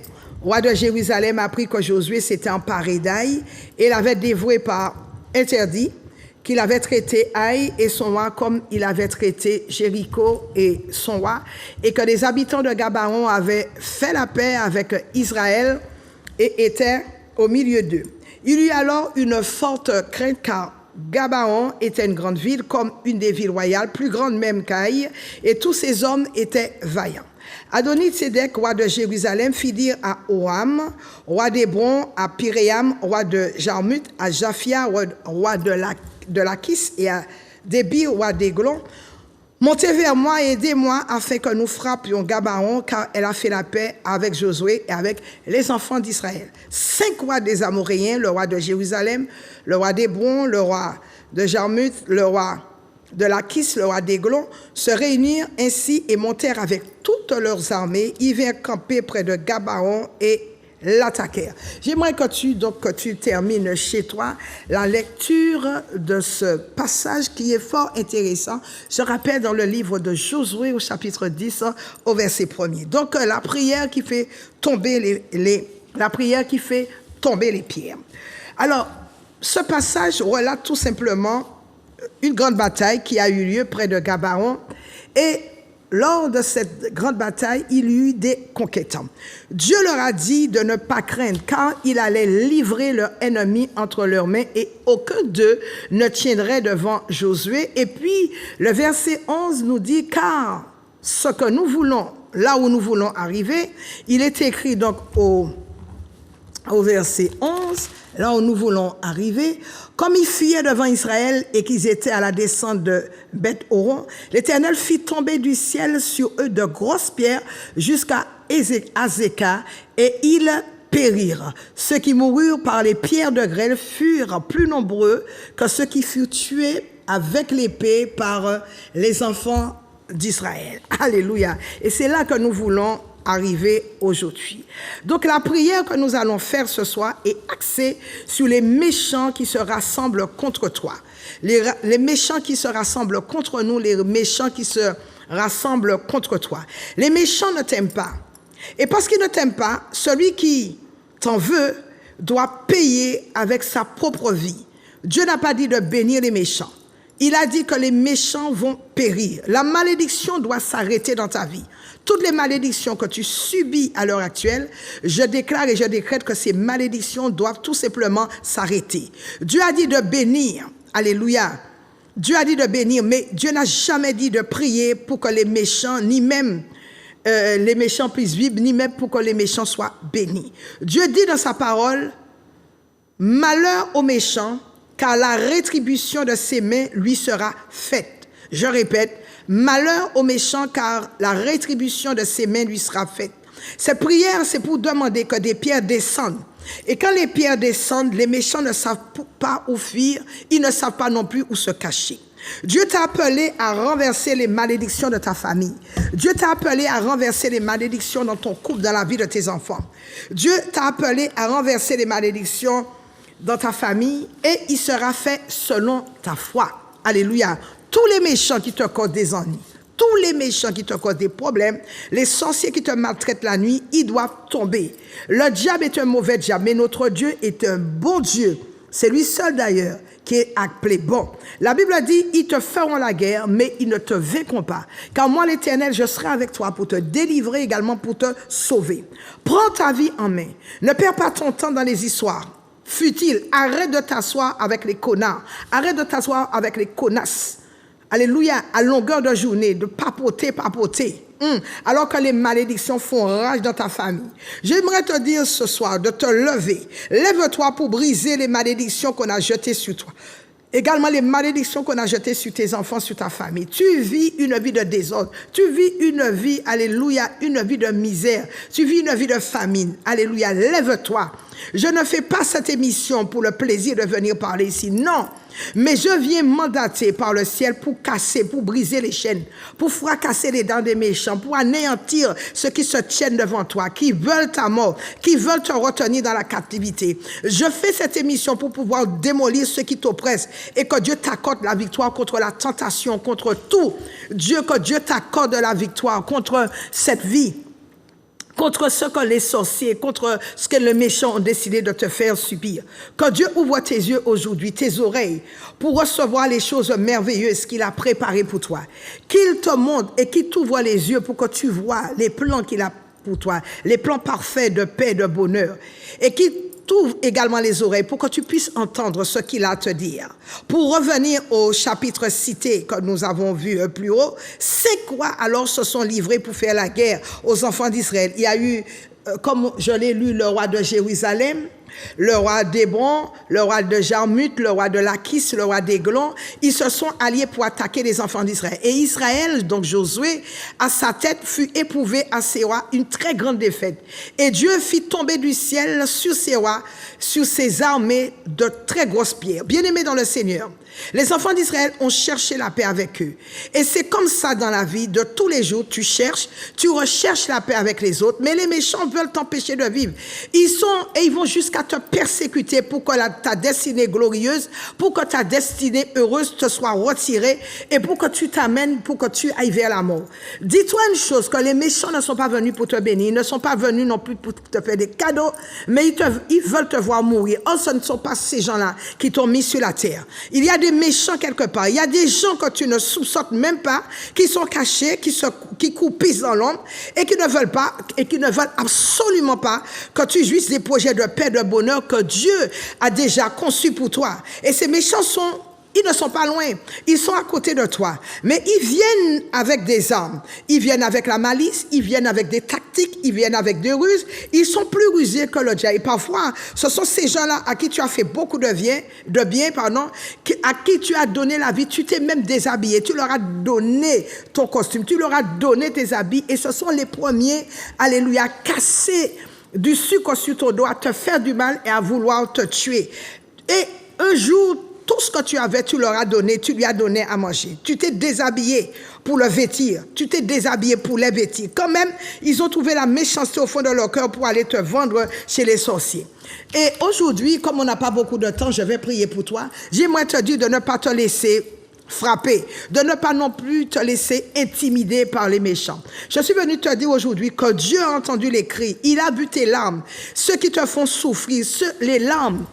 roi de Jérusalem, a appris que Josué s'était emparé d'Aï et l'avait dévoué par interdit, qu'il avait traité Aï et son roi comme il avait traité Jéricho et son roi, et que les habitants de Gabaon avaient fait la paix avec Israël et étaient au milieu d'eux. Il y eut alors une forte crainte car Gabaon était une grande ville, comme une des villes royales, plus grande même qu'Aï, et tous ces hommes étaient vaillants. Adoni-Tsédek, roi de Jérusalem, fit dire à Oram, roi d'Hébron, à Piréam, roi de Jarmut, à Japhia, roi de Lachis, et à Débi, roi d'Églon, Montez vers moi et aidez-moi afin que nous frappions Gabaon, car elle a fait la paix avec Josué et avec les enfants d'Israël. 5 rois des Amoréens, le roi de Jérusalem, le roi d'Hébron, le roi de Jarmuth, le roi de Lachis, le roi d'Églon, se réunirent ainsi et montèrent avec toutes leurs armées. Ils vinrent camper près de Gabaon et l'attaquèrent. J'aimerais que tu termines chez toi la lecture de ce passage qui est fort intéressant. Je rappelle dans le livre de Josué au chapitre 10 au verset 1er. Donc la prière qui fait tomber la prière qui fait tomber les pierres. Alors, ce passage relate tout simplement une grande bataille qui a eu lieu près de Gabaon et lors de cette grande bataille, il y eut des conquêtants. Dieu leur a dit de ne pas craindre, car il allait livrer leur ennemi entre leurs mains et aucun d'eux ne tiendrait devant Josué. Et puis, le verset 11 nous dit, car ce que nous voulons, là où nous voulons arriver, il est écrit donc au verset 11, là où nous voulons arriver, comme ils fuyaient devant Israël et qu'ils étaient à la descente de Beth-Horon, l'Éternel fit tomber du ciel sur eux de grosses pierres jusqu'à Azéka, et ils périrent. Ceux qui moururent par les pierres de grêle furent plus nombreux que ceux qui furent tués avec l'épée par les enfants d'Israël. Alléluia. Et c'est là que nous voulons arriver aujourd'hui. Donc la prière que nous allons faire ce soir est axée sur les méchants qui se rassemblent contre toi. Les méchants qui se rassemblent contre nous, les méchants qui se rassemblent contre toi. Les méchants ne t'aiment pas. Et parce qu'ils ne t'aiment pas, celui qui t'en veut doit payer avec sa propre vie. Dieu n'a pas dit de bénir les méchants. Il a dit que les méchants vont périr. La malédiction doit s'arrêter dans ta vie. Toutes les malédictions que tu subis à l'heure actuelle, je déclare et je décrète que ces malédictions doivent tout simplement s'arrêter. Dieu a dit de bénir. Alléluia. Dieu a dit de bénir, mais Dieu n'a jamais dit de prier pour que les méchants, ni même les méchants puissent vivre, ni même pour que les méchants soient bénis. Dieu dit dans sa parole, malheur aux méchants, car la rétribution de ses mains lui sera faite. Je répète, malheur aux méchants, car la rétribution de ses mains lui sera faite. Cette prière, c'est pour demander que des pierres descendent. Et quand les pierres descendent, les méchants ne savent pas où fuir, ils ne savent pas non plus où se cacher. Dieu t'a appelé à renverser les malédictions de ta famille. Dieu t'a appelé à renverser les malédictions dans ton couple, dans la vie de tes enfants. Dieu t'a appelé à renverser les malédictions dans ta famille et il sera fait selon ta foi. Alléluia. Tous les méchants qui te causent des ennuis, tous les méchants qui te causent des problèmes, les sorciers qui te maltraitent la nuit, ils doivent tomber. Le diable est un mauvais diable, mais notre Dieu est un bon Dieu. C'est lui seul d'ailleurs qui est appelé bon. La Bible dit, ils te feront la guerre, mais ils ne te vaincront pas. Car moi, l'Éternel, je serai avec toi pour te délivrer également, pour te sauver. Prends ta vie en main. Ne perds pas ton temps dans les histoires. Fut-il, arrête de t'asseoir avec les connards. Arrête de t'asseoir avec les connasses. Alléluia, à longueur de journée, de papoter. Alors que les malédictions font rage dans ta famille. J'aimerais te dire ce soir de te lever. Lève-toi pour briser les malédictions qu'on a jetées sur toi. Également les malédictions qu'on a jetées sur tes enfants, sur ta famille. Tu vis une vie de désordre. Tu vis une vie, alléluia, une vie de misère. Tu vis une vie de famine. Alléluia, lève-toi. Je ne fais pas cette émission pour le plaisir de venir parler ici. Non. Mais je viens mandater par le ciel pour casser, pour briser les chaînes, pour fracasser les dents des méchants, pour anéantir ceux qui se tiennent devant toi, qui veulent ta mort, qui veulent te retenir dans la captivité. Je fais cette émission pour pouvoir démolir ceux qui t'oppressent et que Dieu t'accorde la victoire contre la tentation, contre tout. Que Dieu t'accorde la victoire contre cette vie, contre ce que les sorciers, contre ce que les méchants ont décidé de te faire subir. Que Dieu ouvre tes yeux aujourd'hui, tes oreilles, pour recevoir les choses merveilleuses qu'il a préparées pour toi. Qu'il te montre et qu'il t'ouvre les yeux pour que tu vois les plans qu'il a pour toi, les plans parfaits de paix, de bonheur. Et qu'il t'ouvre également les oreilles pour que tu puisses entendre ce qu'il a à te dire. Pour revenir au chapitre cité que nous avons vu plus haut, c'est quoi alors se sont livrés pour faire la guerre aux enfants d'Israël? Il y a eu, comme je l'ai lu, le roi de Jérusalem, le roi d'Hébron, le roi de Jarmuth, le roi de Lachis, le roi d'Églon, ils se sont alliés pour attaquer les enfants d'Israël. Et Israël, donc Josué, à sa tête, fut éprouvé à ces rois une très grande défaite. Et Dieu fit tomber du ciel sur ces rois, sur ces armées, de très grosses pierres. Bien-aimés dans le Seigneur, les enfants d'Israël ont cherché la paix avec eux. Et c'est comme ça dans la vie de tous les jours. Tu recherches la paix avec les autres, mais les méchants veulent t'empêcher de vivre. Ils vont jusqu'à te persécuter pour que ta destinée glorieuse, pour que ta destinée heureuse te soit retirée et pour que tu t'amènes, pour que tu ailles vers la mort. Dis-toi une chose, que les méchants ne sont pas venus pour te bénir, ils ne sont pas venus non plus pour te faire des cadeaux, mais ils veulent te voir mourir. Oh, ce ne sont pas ces gens-là qui t'ont mis sur la terre. Il y a des méchants quelque part. Il y a des gens que tu ne soupçonnes même pas, qui sont cachés, qui coupissent dans l'ombre et qui ne veulent pas, et qui ne veulent absolument pas que tu jouisses des projets de paix, de bonheur que Dieu a déjà conçus pour toi. Et ces méchants ils ne sont pas loin, ils sont à côté de toi, mais ils viennent avec des armes, ils viennent avec la malice, ils viennent avec des tactiques, ils viennent avec des ruses, ils sont plus rusés que le diable. Et parfois, ce sont ces gens-là à qui tu as fait beaucoup de bien, à qui tu as donné la vie, tu t'es même déshabillé, tu leur as donné ton costume, tu leur as donné tes habits, et ce sont les premiers, alléluia, casser du sucre sur ton dos, à te faire du mal et à vouloir te tuer. Et un jour, tout ce que tu avais, tu leur as donné, tu lui as donné à manger. Tu t'es déshabillé pour le vêtir, tu t'es déshabillé pour les vêtir. Quand même, ils ont trouvé la méchanceté au fond de leur cœur pour aller te vendre chez les sorciers. Et aujourd'hui, comme on n'a pas beaucoup de temps, je vais prier pour toi. J'aimerais te dire de ne pas te laisser frapper, de ne pas non plus te laisser intimider par les méchants. Je suis venu te dire aujourd'hui que Dieu a entendu les cris, il a vu tes larmes, ceux qui te font souffrir, les larmes,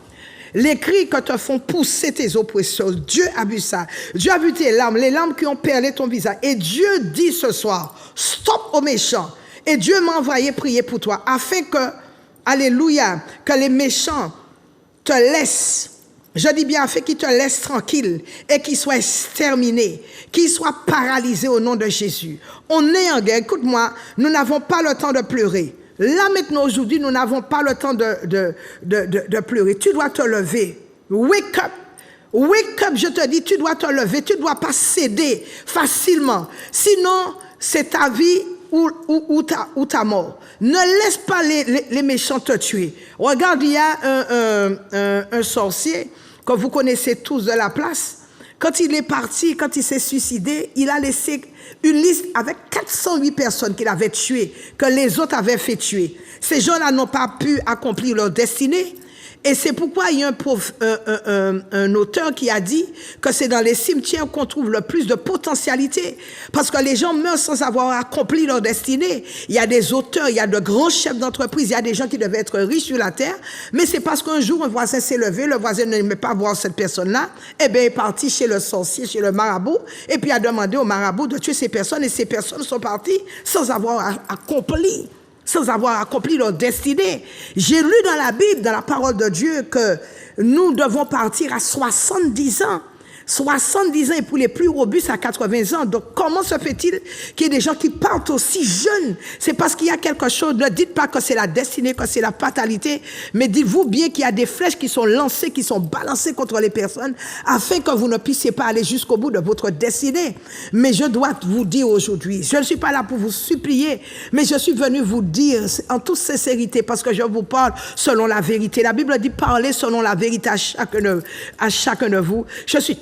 les cris que te font pousser tes oppresseurs. Dieu a vu ça. Dieu a vu tes larmes, les larmes qui ont perlé ton visage. Et Dieu dit ce soir, stop aux méchants. Et Dieu m'a envoyé prier pour toi, afin que, alléluia, que les méchants te laissent. Je dis bien, afin qu'ils te laissent tranquille et qu'ils soient exterminés, qu'ils soient paralysés au nom de Jésus. On est en guerre. Écoute-moi, nous n'avons pas le temps de pleurer. Là maintenant, aujourd'hui, nous n'avons pas le temps de pleurer. Tu dois te lever. Wake up. Wake up, je te dis, tu dois te lever. Tu ne dois pas céder facilement. Sinon, c'est ta vie ou ta mort. Ne laisse pas les méchants te tuer. Regarde, il y a un sorcier que vous connaissez tous de la place. Quand il est parti, quand il s'est suicidé, il a laissé une liste avec 408 personnes qu'il avait tuées, que les autres avaient fait tuer. Ces gens-là n'ont pas pu accomplir leur destinée. Et c'est pourquoi il y a un auteur qui a dit que c'est dans les cimetières qu'on trouve le plus de potentialité. Parce que les gens meurent sans avoir accompli leur destinée. Il y a des auteurs, il y a de grands chefs d'entreprise, il y a des gens qui devaient être riches sur la terre. Mais c'est parce qu'un jour, un voisin s'est levé, le voisin n'aimait pas voir cette personne-là. Eh bien, il est parti chez le sorcier, chez le marabout, et puis a demandé au marabout de tuer ces personnes. Et ces personnes sont parties sans avoir accompli leur destinée. J'ai lu dans la Bible, dans la parole de Dieu, que nous devons partir à 70 ans. 70 ans et pour les plus robustes à 80 ans. Donc comment se fait-il qu'il y ait des gens qui partent aussi jeunes? C'est parce qu'il y a quelque chose. Ne dites pas que c'est la destinée, que c'est la fatalité, mais dites-vous bien qu'il y a des flèches qui sont lancées, qui sont balancées contre les personnes afin que vous ne puissiez pas aller jusqu'au bout de votre destinée. Mais je dois vous dire aujourd'hui, je ne suis pas là pour vous supplier, mais je suis venu vous dire en toute sincérité, parce que je vous parle selon la vérité. La Bible dit parler selon la vérité à chacun de vous. Je suis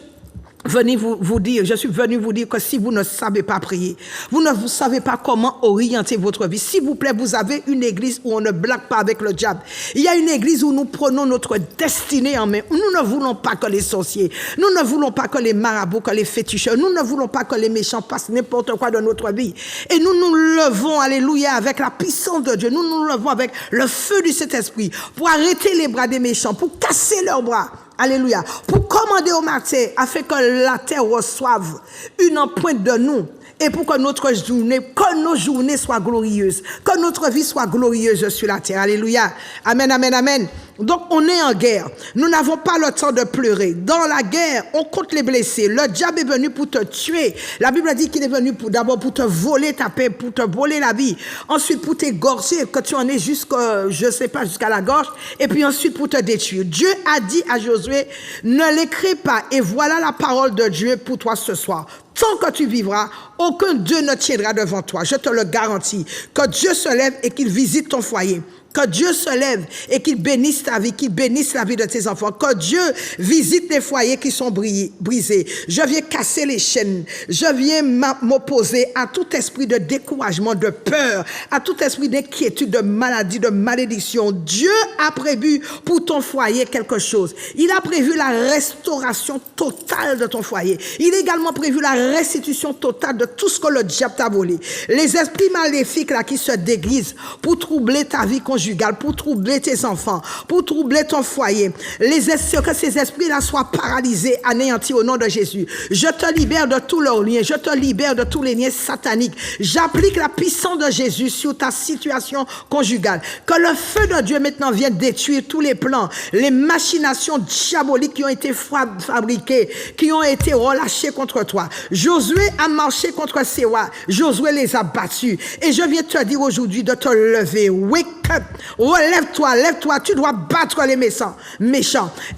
venu vous dire que si vous ne savez pas prier, vous ne savez pas comment orienter votre vie, s'il vous plaît, vous avez une église où on ne blague pas avec le diable. Il y a une église où nous prenons notre destinée en main. Nous ne voulons pas que les sorciers, nous ne voulons pas que les marabouts, que les féticheurs, nous ne voulons pas que les méchants passent n'importe quoi de notre vie. Et nous nous levons, alléluia, avec la puissance de Dieu. Nous nous levons avec le feu du Saint-Esprit pour arrêter les bras des méchants, pour casser leurs bras. Alléluia. Pour commander au martyr afin que la terre reçoive une empreinte de nous et pour que nos journées soient glorieuses, que notre vie soit glorieuse sur la terre. Alléluia. Amen, amen, amen. Donc, on est en guerre. Nous n'avons pas le temps de pleurer. Dans la guerre, on compte les blessés. Le diable est venu pour te tuer. La Bible dit qu'il est venu d'abord pour te voler ta paix, pour te voler la vie. Ensuite, pour t'égorger, que tu en es jusqu'à la gorge. Et puis ensuite, pour te détruire. Dieu a dit à Josué, ne l'écris pas. Et voilà la parole de Dieu pour toi ce soir. Tant que tu vivras, aucun Dieu ne tiendra devant toi. Je te le garantis. Que Dieu se lève et qu'il visite ton foyer. Que Dieu se lève et qu'il bénisse ta vie, qu'il bénisse la vie de tes enfants. Que Dieu visite les foyers qui sont brisés. Je viens casser les chaînes. Je viens m'opposer à tout esprit de découragement, de peur, à tout esprit d'inquiétude, de maladie, de malédiction. Dieu a prévu pour ton foyer quelque chose. Il a prévu la restauration totale de ton foyer. Il a également prévu la restitution totale de tout ce que le diable t'a volé. Les esprits maléfiques là qui se déguisent pour troubler ta vie conjugale, pour troubler tes enfants, pour troubler ton foyer. Que ces esprits-là soient paralysés, anéantis au nom de Jésus. Je te libère de tous leurs liens. Je te libère de tous les liens sataniques. J'applique la puissance de Jésus sur ta situation conjugale. Que le feu de Dieu maintenant vienne détruire tous les plans, les machinations diaboliques qui ont été fabriquées, qui ont été relâchées contre toi. Josué a marché contre Séwa. Josué les a battus. Et je viens te dire aujourd'hui de te lever. Wake up. Relève-toi, lève-toi, tu dois battre les méchants.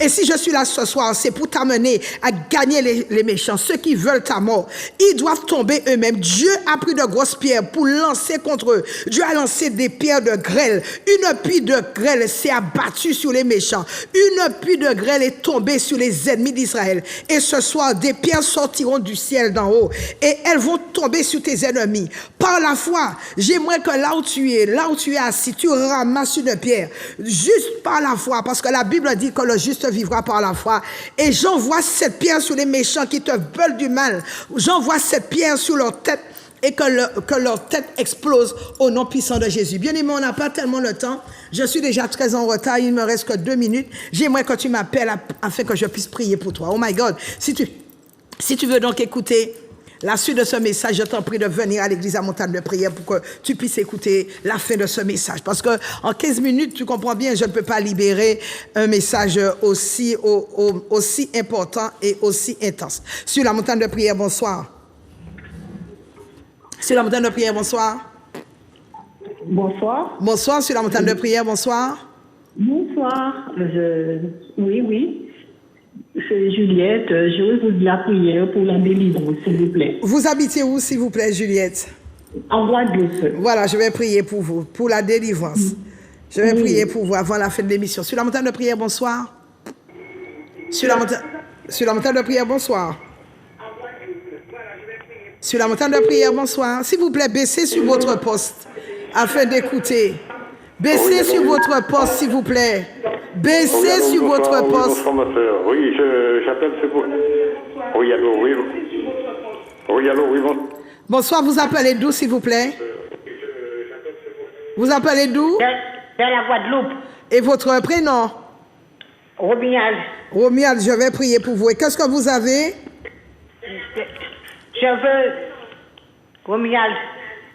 Et si je suis là ce soir, c'est pour t'amener à gagner les méchants, ceux qui veulent ta mort. Ils doivent tomber eux-mêmes. Dieu a pris de grosses pierres pour lancer contre eux. Dieu a lancé des pierres de grêle. Une pluie de grêle s'est abattue sur les méchants. Une pluie de grêle est tombée sur les ennemis d'Israël. Et ce soir, des pierres sortiront du ciel d'en haut et elles vont tomber sur tes ennemis. Par la foi, j'aimerais que là où tu es assis, tu ramasses une pierre, juste par la foi, parce que la Bible dit que le juste vivra par la foi. Et j'envoie cette pierre sur les méchants qui te veulent du mal. J'envoie cette pierre sur leur tête et que leur tête explose au nom puissant de Jésus. Bien aimé, on n'a pas tellement le temps. Je suis déjà très en retard, il ne me reste que 2 minutes. J'aimerais que tu m'appelles afin que je puisse prier pour toi. Oh my God, si tu veux donc écouter la suite de ce message, je t'en prie de venir à l'église à Montagne de Prière pour que tu puisses écouter la fin de ce message. Parce que en 15 minutes, tu comprends bien, je ne peux pas libérer un message aussi important et aussi intense. Sur la Montagne de Prière, bonsoir. Sur la Montagne de Prière, bonsoir. Bonsoir. Bonsoir, sur la Montagne de Prière, bonsoir. Bonsoir. Oui. C'est Juliette. Je vous dis la prière pour la délivrance, s'il vous plaît. Vous habitez où, s'il vous plaît, Juliette? En Guadeloupe. Voilà, je vais prier pour vous, pour la délivrance. Je vais prier pour vous avant la fin de l'émission. Sur la Montagne de Prière, bonsoir. Sur la Montagne de Prière, bonsoir. Sur la Montagne de Prière, bonsoir. S'il vous plaît, baissez sur votre poste afin d'écouter. Baissez sur votre poste, s'il vous plaît. Baissez sur votre poste. Bonsoir, ma soeur. Oui, j'appelle, c'est pour... Oui, allô, oui. Oui, allô, oui, bon. Bonsoir, vous appelez d'où, s'il vous plaît? Vous appelez d'où? De la Guadeloupe. Et votre prénom? Romial. Romial, je vais prier pour vous. Et qu'est-ce que vous avez? Je veux... Romial.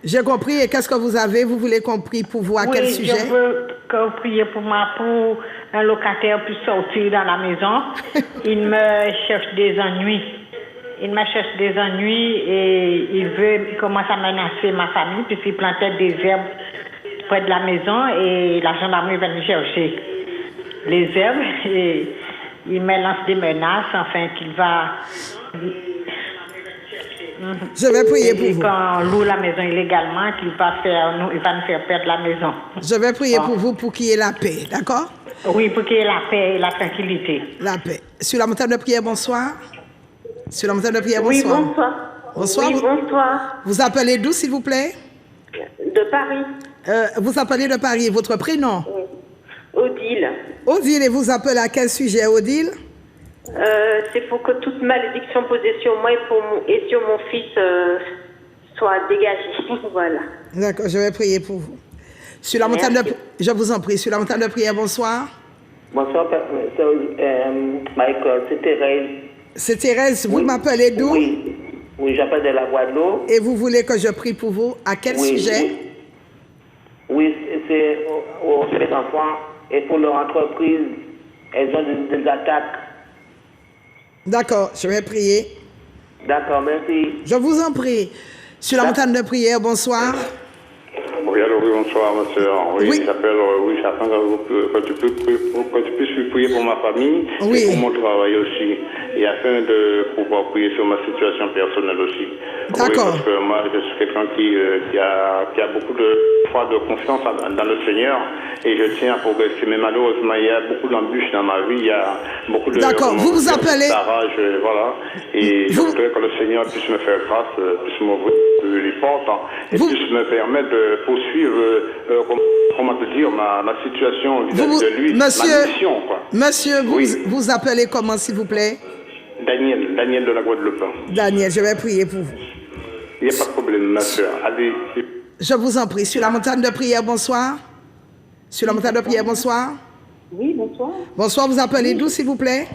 J'ai compris. Et qu'est-ce que vous avez? Vous voulez qu'on prie pour vous à quel sujet? Je veux que vous priez pour moi, pour un locataire puisse sortir dans la maison. Il me cherche des ennuis. Et il commence à menacer ma famille puisqu'il plantait des herbes près de la maison et la gendarmerie va nous chercher les herbes et il me lance des menaces afin qu'il va... Je vais prier pour vous. Quand on loue la maison illégalement, il va nous faire perdre la maison. Je vais prier pour vous pour qu'il y ait la paix, d'accord? Oui, pour qu'il y ait la paix et la tranquillité. La paix. Sur la Montagne de Prière, bonsoir. Sur la Montagne de Prière, bonsoir. Oui, bonsoir. Bonsoir. Oui, bonsoir. Vous appelez d'où, s'il vous plaît? De Paris. Vous appelez de Paris. Votre prénom? Oui. Odile. Odile, et vous appelez à quel sujet, Odile? C'est pour que toute malédiction posée sur moi et sur mon fils soit dégagée. Voilà. D'accord, je vais prier pour vous. Sur la montagne de... Je vous en prie, sur la montagne de prière, bonsoir. Bonsoir, Michael, c'est Thérèse. C'est Thérèse, vous m'appelez d'où? Oui, Oui, j'appelle de la Guadeloupe. Et vous voulez que je prie pour vous? À quel sujet? Oui, c'est aux les enfants et pour leur entreprise. Elles ont des attaques. D'accord, je vais prier. D'accord, merci. Je vous en prie. Sur la montagne de prière, bonsoir. Oui, alors oui, bonsoir, ma soeur. Oui, Oui. j'appelle, j'attends que tu puisses prier pour ma famille Oui. et pour mon travail aussi. Et afin de pouvoir prier sur ma situation personnelle aussi. D'accord. Oui, parce que moi, je suis quelqu'un qui a beaucoup de foi, de confiance dans le Seigneur. Et je tiens à progresser. Mais malheureusement, il y a beaucoup d'embûches dans ma vie. Il y a beaucoup de... D'accord. Vous vous appelez... barrages, voilà. Et je voudrais que le Seigneur puisse me faire grâce, puisse m'ouvrir les portes et puisse me permettre de poursuivre, comment te dire, ma situation vis-à-vis de lui, ma mission, quoi. Monsieur, Oui. vous appelez comment, s'il vous plaît? Daniel de la Guadeloupe. Daniel, je vais prier pour vous. Il n'y a pas de problème, ma soeur. Allez. Je vous en prie. Sur la montagne de prière, bonsoir. Sur la montagne de prière, bonsoir. Oui, bonsoir. Bonsoir, vous appelez d'où, s'il vous plaît?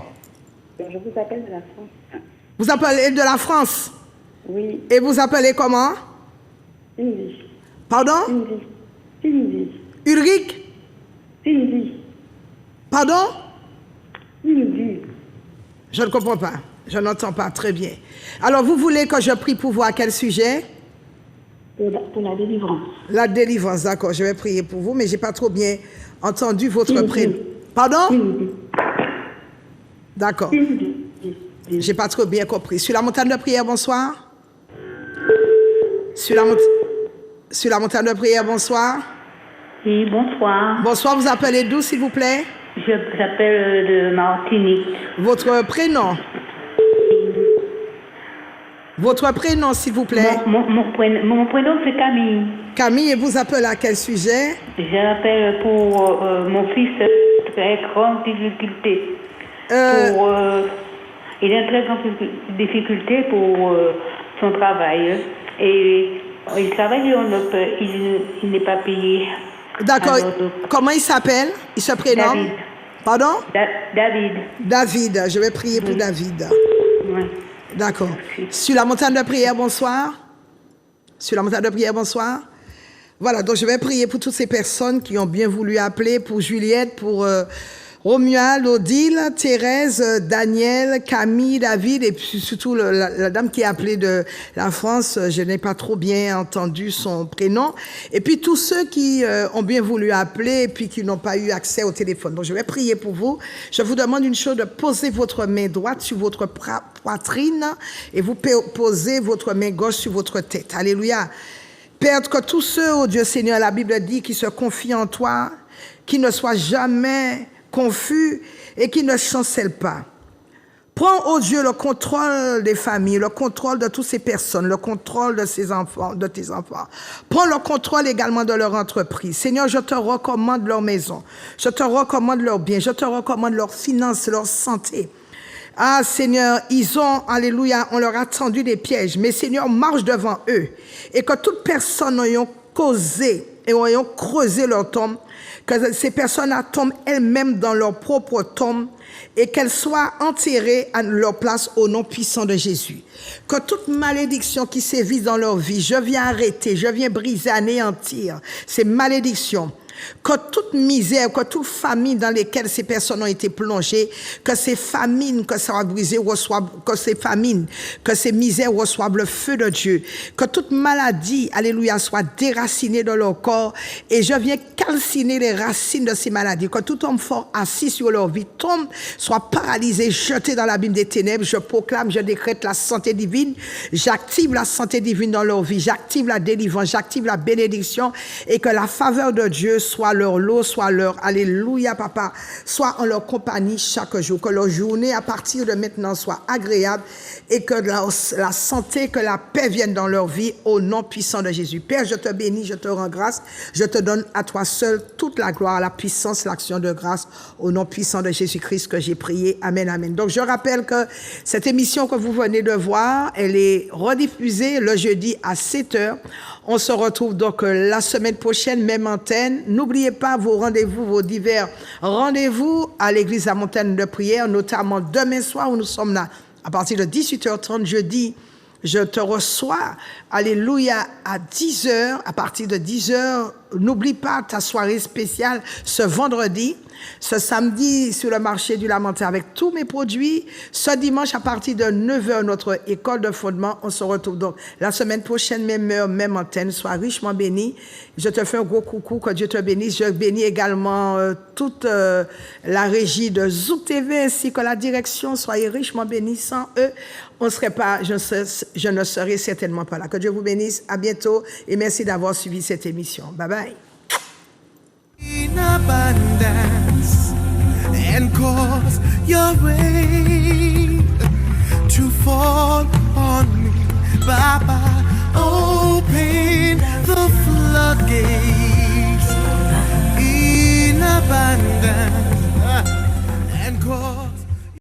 Je vous appelle de la France. Vous appelez de la France? Oui. Et vous appelez comment? Cindy. Pardon? Cindy. Ulrich? Cindy. Pardon? Cindy. Je ne comprends pas. Je n'entends pas très bien. Alors, vous voulez que je prie pour vous à quel sujet? Pour la délivrance. La délivrance, d'accord. Je vais prier pour vous, mais je n'ai pas trop bien entendu votre prénom. Pardon? Cindy. D'accord. Cindy. Je n'ai pas trop bien compris. Sur la montagne de prière, bonsoir. Sur la montagne de prière, bonsoir. Oui, bonsoir. Bonsoir, vous appelez d'où, s'il vous plaît? J'appelle de Martinique. Votre prénom? Votre prénom, s'il vous plaît? Mon prénom, c'est Camille. Camille, et vous appelez à quel sujet? J'appelle pour mon fils, très grande difficulté. Il a une très grande difficulté pour son travail. Et il travaille en Europe, il n'est pas payé. D'accord. Comment il s'appelle? Il se prénomme? David. Pardon? David. David. Je vais prier pour David. Oui. D'accord. Sur la montagne de prière, bonsoir. Sur la montagne de prière, bonsoir. Voilà, donc je vais prier pour toutes ces personnes qui ont bien voulu appeler, pour Juliette, pour Romuald, Odile, Thérèse, Daniel, Camille, David, et puis surtout la dame qui a appelé de la France, je n'ai pas trop bien entendu son prénom. Et puis tous ceux qui ont bien voulu appeler et puis qui n'ont pas eu accès au téléphone. Donc je vais prier pour vous. Je vous demande une chose, de poser votre main droite sur votre poitrine et vous posez votre main gauche sur votre tête. Alléluia. Père, que tous ceux, oh Dieu Seigneur, la Bible dit, qui se confient en toi, qui ne soient jamais confus et qui ne chancellent pas. Prends, oh Dieu, le contrôle des familles, le contrôle de toutes ces personnes, le contrôle de ces enfants, de tes enfants. Prends le contrôle également de leur entreprise. Seigneur, je te recommande leur maison. Je te recommande leurs biens. Je te recommande leurs finances, leur santé. Ah, Seigneur, ils ont, alléluia, on leur a tendu des pièges. Mais Seigneur, marche devant eux. Et que toute personne ayant causé et ayant creusé leur tombe, que ces personnes tombent elles-mêmes dans leur propre tombe et qu'elles soient enterrées à leur place au nom puissant de Jésus. Que toute malédiction qui sévit dans leur vie, je viens arrêter, je viens briser, anéantir ces malédictions. Que toute misère, que toute famine dans lesquelles ces personnes ont été plongées, que ces famines, que ça va briser, reçoivent, que ces famines, que ces misères reçoivent le feu de Dieu. Que toute maladie, alléluia, soit déracinée de leur corps. Et je viens calciner les racines de ces maladies. Que tout homme fort assis sur leur vie tombe, soit paralysé, jeté dans l'abîme des ténèbres. Je proclame, je décrète la santé divine. J'active la santé divine dans leur vie. J'active la délivrance, j'active la bénédiction. Et que la faveur de Dieu soit leur lot, soit leur, alléluia papa, soit en leur compagnie chaque jour, que leur journée à partir de maintenant soit agréable et que la santé, que la paix vienne dans leur vie au nom puissant de Jésus. Père, je te bénis, je te rends grâce, je te donne à toi seul toute la gloire, la puissance, l'action de grâce au nom puissant de Jésus-Christ que j'ai prié. Amen, amen. Donc je rappelle que cette émission que vous venez de voir, elle est rediffusée le jeudi à 7h. On se retrouve donc la semaine prochaine, même antenne. N'oubliez pas vos rendez-vous, vos divers rendez-vous à l'église La Montagne de Prière, notamment demain soir où nous sommes là à partir de 18h30 jeudi Je te reçois, alléluia, à 10h, à partir de 10h. N'oublie pas ta soirée spéciale ce vendredi, ce samedi sur le marché du Lamentin avec tous mes produits. Ce dimanche à partir de 9h, notre école de fondement. On se retrouve donc la semaine prochaine, même heure, même antenne. Sois richement béni. Je te fais un gros coucou, que Dieu te bénisse. Je bénis également toute la régie de Zouk TV ainsi que la direction. Soyez richement bénis. Sans eux, on serait pas, je ne serais certainement pas là. Que Dieu vous bénisse. À bientôt et merci d'avoir suivi cette émission. Bye bye. In abundance and cause your rain to fall on me, Baba. Open the floodgates in abundance and cause